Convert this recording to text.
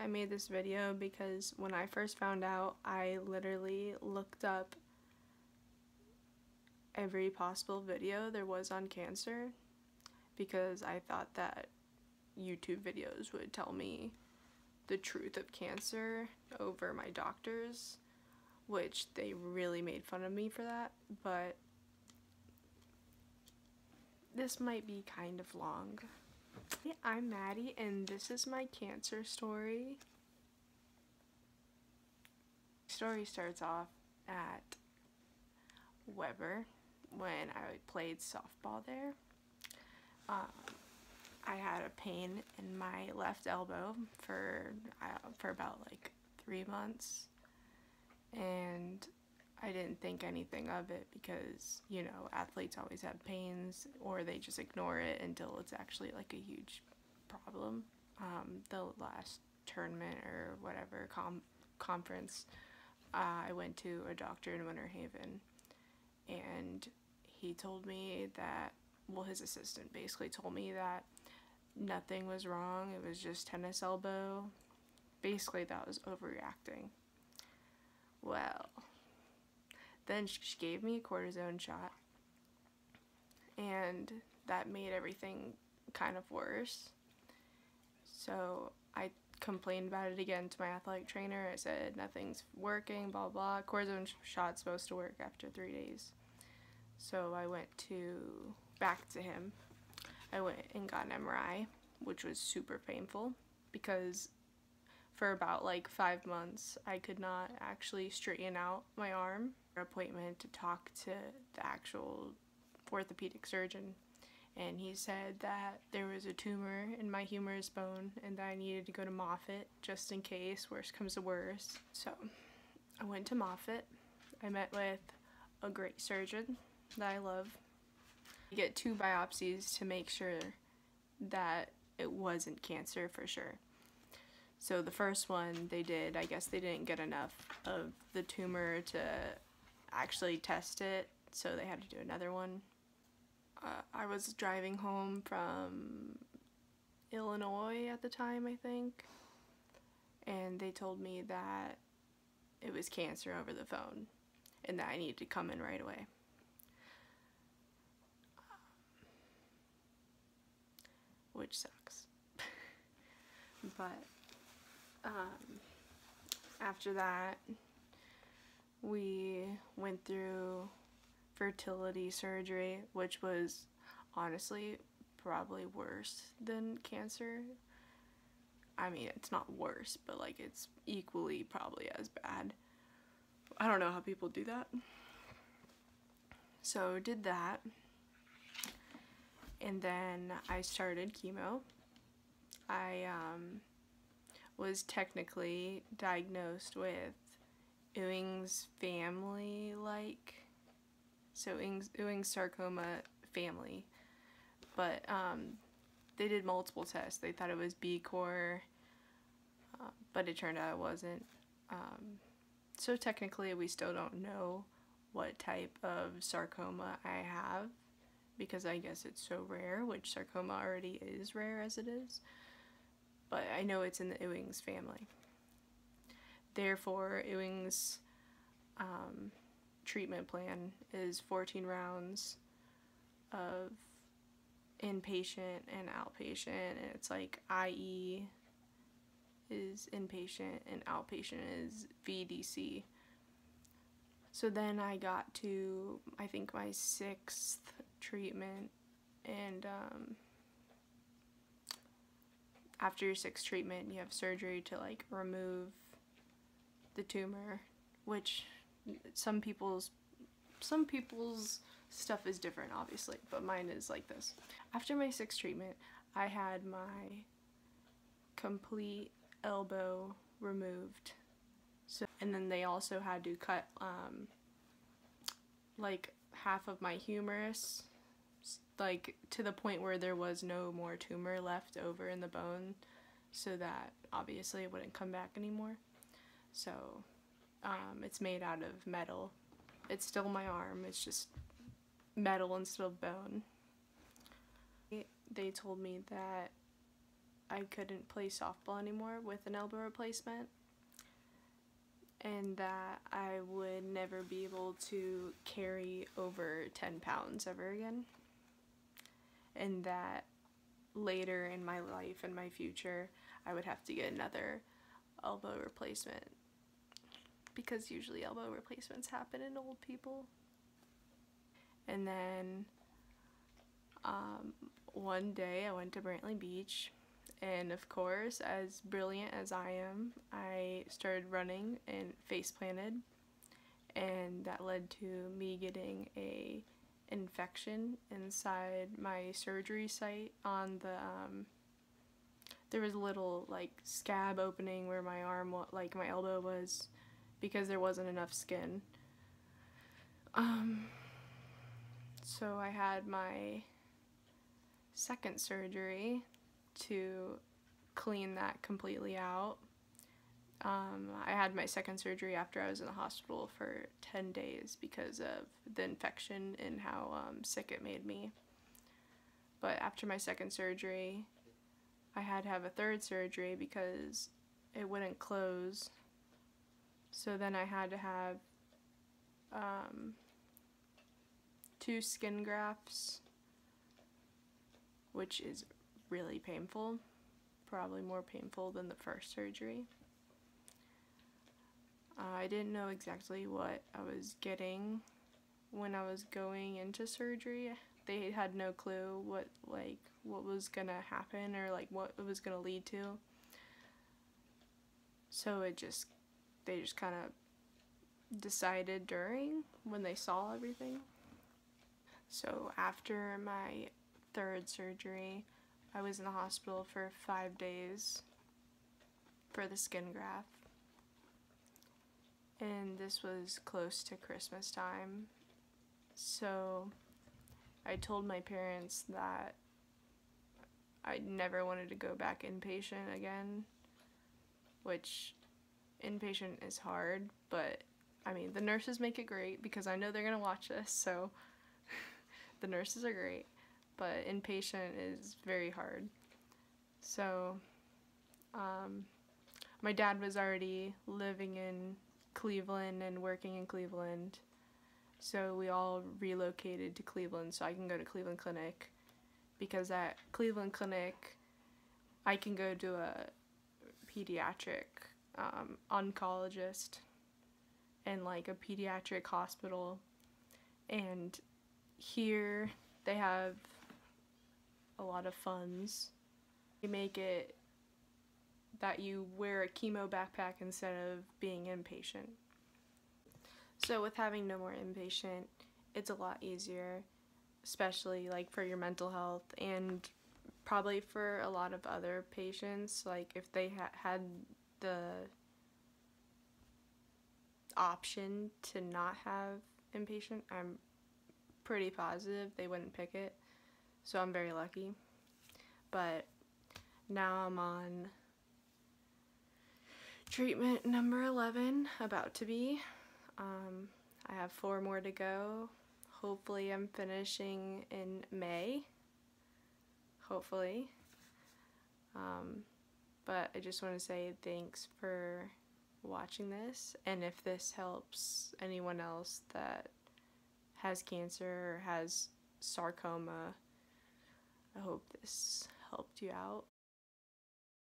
I made this video because when I first found out, I literally looked up every possible video there was on cancer because I thought that YouTube videos would tell me the truth of cancer over my doctors, which they really made fun of me for that, but this might be kind of long. Hey, I'm Maddie and this is my cancer story. The story starts off at Weber when I played softball there. I had a pain in my left elbow for about like 3 months, and I didn't think anything of it because, you know, athletes always have pains or they just ignore it until it's actually like a huge problem. The last tournament or whatever conference, I went to a doctor in Winter Haven, and he told me that, well, his assistant basically told me that nothing was wrong, it was just tennis elbow. Basically that I was overreacting. Well, then she gave me a cortisone shot, and that made everything kind of worse. So I complained about it again to my athletic trainer. I said nothing's working, blah blah. Cortisone shot's supposed to work after 3 days. So I went back to him. I went and got an MRI, which was super painful because for about like 5 months I could not actually straighten out my arm. Appointment to talk to the actual orthopedic surgeon, and he said that there was a tumor in my humerus bone and that I needed to go to Moffitt just in case worse comes to worse. So I went to Moffitt. I met with a great surgeon that I love. You get 2 biopsies to make sure that it wasn't cancer for sure. So the first one they did, I guess they didn't get enough of the tumor to actually test it, so they had to do another one. I was driving home from Illinois at the time, I think, and they told me that it was cancer over the phone and that I needed to come in right away. Which sucks. But after that, we went through fertility surgery, which was honestly probably worse than cancer. I mean, it's not worse, but like it's equally probably as bad. I don't know how people do that. So did that, and then I started chemo. I was technically diagnosed with Ewing's family, so Ewing's sarcoma family, but they did multiple tests. They thought it was B-core, but it turned out it wasn't. So technically we still don't know what type of sarcoma I have, because I guess it's so rare, which sarcoma already is rare as it is, but I know it's in the Ewing's family. Therefore, Ewing's treatment plan is 14 rounds of inpatient and outpatient, and it's like IE is inpatient and outpatient is VDC. So then I got to, I think, my 6th treatment, and after your 6th treatment you have surgery to like remove the tumor, which some people's stuff is different obviously, but mine is like this. After my 6th treatment, I had my complete elbow removed. So, and then they also had to cut like half of my humerus, like to the point where there was no more tumor left over in the bone, so that obviously it wouldn't come back anymore. So it's made out of metal. It's still my arm, it's just metal instead of bone. They told me that I couldn't play softball anymore with an elbow replacement, and that I would never be able to carry over 10 pounds ever again, and that later in my life and my future I would have to get another elbow replacement, because usually elbow replacements happen in old people. And then one day I went to Brantley Beach, and of course, as brilliant as I am, I started running and face planted, and that led to me getting a infection inside my surgery site on the there was a little like scab opening where my arm, like my elbow was, because there wasn't enough skin. So I had my second surgery to clean that completely out. I had my second surgery after I was in the hospital for 10 days because of the infection and how sick it made me. But after my second surgery, I had to have a third surgery because it wouldn't close. So then I had to have 2 skin grafts, which is really painful, probably more painful than the first surgery. I didn't know exactly what I was getting when I was going into surgery. They had no clue what was gonna happen or like what it was gonna lead to. So they just kind of decided during when they saw everything. So after my third surgery, I was in the hospital for 5 days for the skin graft. And this was close to Christmas time. So I told my parents that I never wanted to go back inpatient again, which inpatient is hard, but I mean, the nurses make it great because I know they're gonna watch this, so the nurses are great, but inpatient is very hard. So my dad was already living in Cleveland and working in Cleveland, so we all relocated to Cleveland so I can go to Cleveland Clinic, because at Cleveland Clinic I can go to a pediatric oncologist and like a pediatric hospital, and here they have a lot of funds. They make it that you wear a chemo backpack instead of being inpatient. So with having no more inpatient, it's a lot easier, especially like for your mental health, and probably for a lot of other patients, like if they had the option to not have inpatient, I'm pretty positive they wouldn't pick it. So I'm very lucky. But now I'm on treatment number 11, about to be. I have 4 more to go. Hopefully I'm finishing in May. Hopefully. But I just want to say thanks for watching this, and if this helps anyone else that has cancer or has sarcoma, I hope this helped you out.